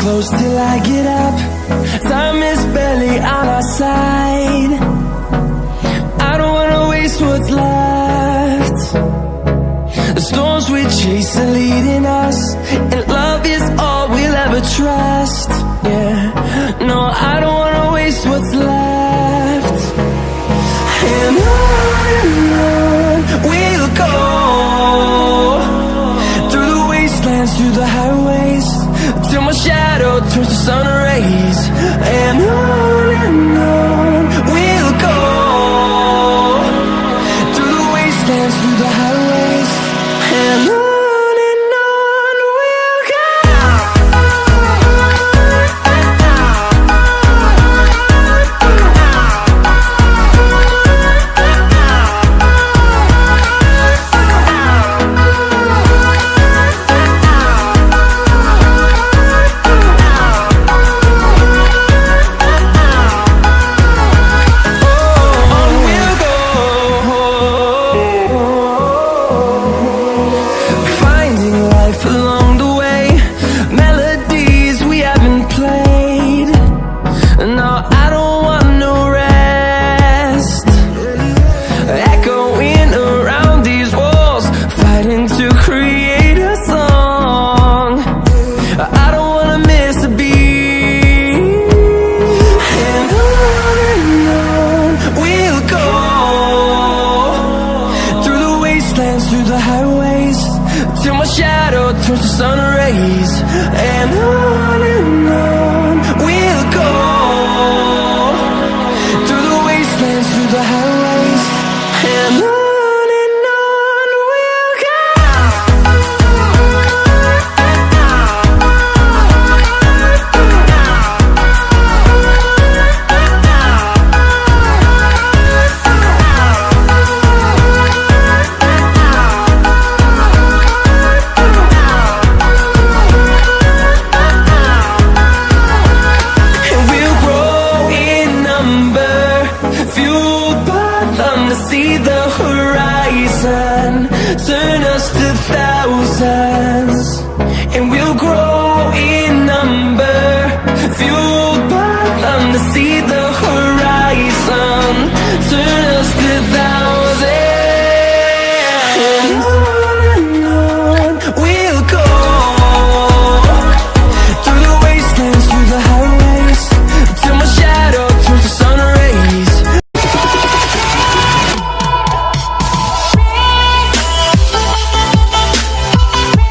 close till I get up. Time is barely on our side. I don't wanna waste what's left. The storms we chase are leading us, and love is all we'll ever trust. Yeah, no, I don't wanna waste what's left. And on we'll go, through the wastelands, through the highways, till my shadow turns to sun rays. And on we'll go, through the wastelands, through the highways, and on we'll go. Through the highways, till my shadow turns to sun rays. And on we'll go, through the wastelands, through the highways, and on we'll go. See the horizon turn us to thousands, and we'll grow